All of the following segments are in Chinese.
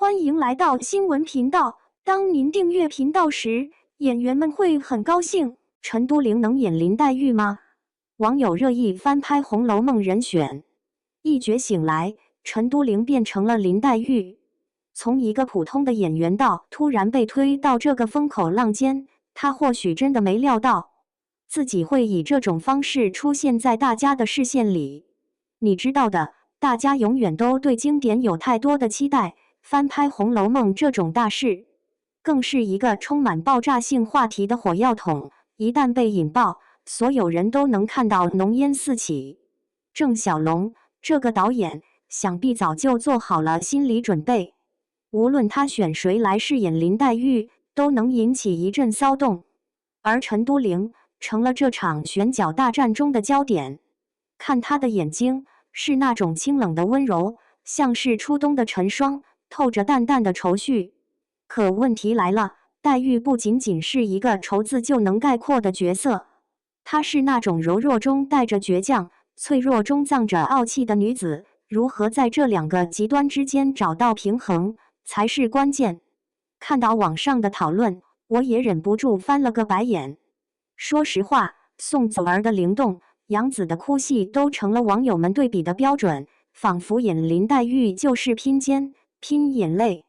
欢迎来到新闻频道。当您订阅频道时，演员们会很高兴。陈都灵能演林黛玉吗？网友热议翻拍《红楼梦》人选。一觉醒来，陈都灵变成了林黛玉。从一个普通的演员到突然被推到这个风口浪尖，他或许真的没料到自己会以这种方式出现在大家的视线里。你知道的，大家永远都对经典有太多的期待，翻拍《红楼梦》这种大事，更是一个充满爆炸性话题的火药桶，一旦被引爆，所有人都能看到浓烟四起。郑晓龙这个导演，想必早就做好了心理准备，无论他选谁来饰演林黛玉，都能引起一阵骚动。而陈都灵成了这场选角大战中的焦点。看他的眼睛，是那种清冷的温柔，像是初冬的晨霜，透着淡淡的愁绪。可问题来了，黛玉不仅仅是一个愁字就能概括的角色，她是那种柔弱中带着倔强，脆弱中藏着傲气的女子。如何在这两个极端之间找到平衡，才是关键。看到网上的讨论，我也忍不住翻了个白眼。说实话，宋祖儿的灵动，杨紫的哭戏都成了网友们对比的标准，仿佛演林黛玉就是拼肩、拼眼泪。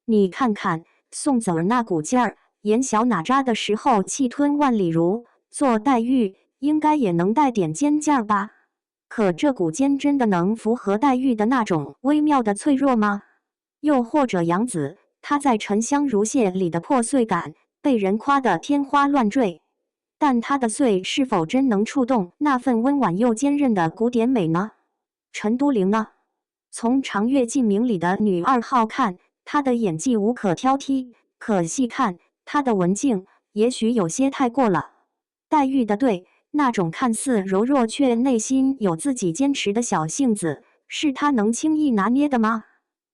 你看看宋祖儿那股劲儿，演小哪吒的时候气吞万里如，做黛玉应该也能带点尖劲儿吧？可这股尖真的能符合黛玉的那种微妙的脆弱吗？又或者杨紫，她在《沉香如屑》里的破碎感，被人夸得天花乱坠。但她的碎是否真能触动那份温婉又坚韧的古典美呢？陈都灵呢？从长月烬明里的女二号看，她的演技无可挑剔，可细看她的文静，也许有些太过了。黛玉的对，那种看似柔弱却内心有自己坚持的小性子，是她能轻易拿捏的吗？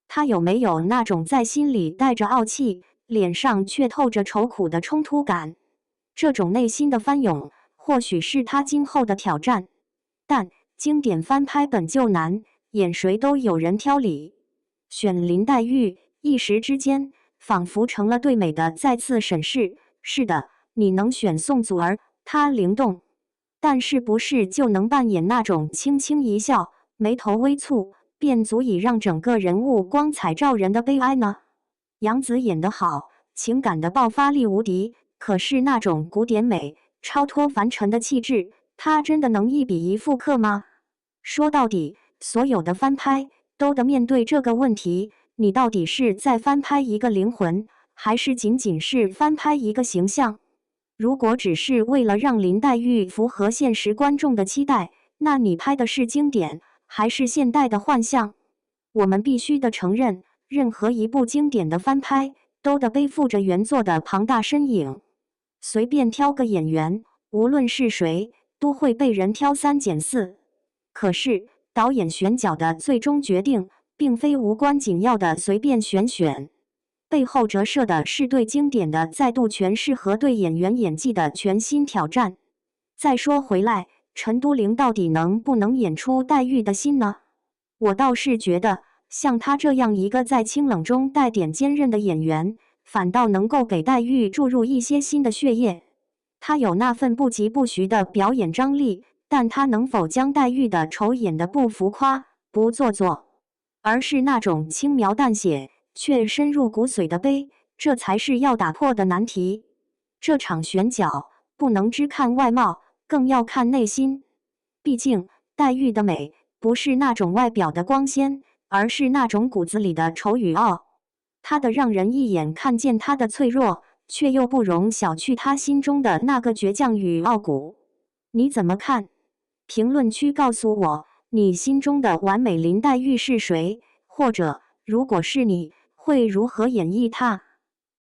她有没有那种在心里带着傲气，脸上却透着愁苦的冲突感？这种内心的翻涌，或许是他今后的挑战。但经典翻拍本就难，演谁都有人挑理。选林黛玉，一时之间，仿佛成了对美的再次审视。是的，你能选宋祖儿，她灵动，但是不是就能扮演那种轻轻一笑，眉头微蹙，便足以让整个人物光彩照人的悲哀呢？杨紫演得好，情感的爆发力无敌。可是那种古典美、超脱凡尘的气质，他真的能一比一复刻吗？说到底，所有的翻拍都得面对这个问题：你到底是在翻拍一个灵魂，还是仅仅是翻拍一个形象？如果只是为了让林黛玉符合现实观众的期待，那你拍的是经典，还是现代的幻象？我们必须得承认，任何一部经典的翻拍，都得背负着原作的庞大身影。随便挑个演员，无论是谁，都会被人挑三拣四。可是，导演选角的最终决定，并非无关紧要的随便选，背后折射的是对经典的再度诠释和对演员演技的全新挑战。再说回来，陈都灵到底能不能演出黛玉的心呢？我倒是觉得，像他这样一个在清冷中带点坚韧的演员，反倒能够给黛玉注入一些新的血液。他有那份不疾不徐的表演张力，但他能否将黛玉的丑演得不浮夸、不做作，而是那种轻描淡写却深入骨髓的悲，这才是要打破的难题。这场选角不能只看外貌，更要看内心。毕竟，黛玉的美不是那种外表的光鲜，而是那种骨子里的愁与傲。她的让人一眼看见她的脆弱，却又不容小觑她心中的那个倔强与傲骨。你怎么看？评论区告诉我，你心中的完美林黛玉是谁？或者，如果是你，会如何演绎她？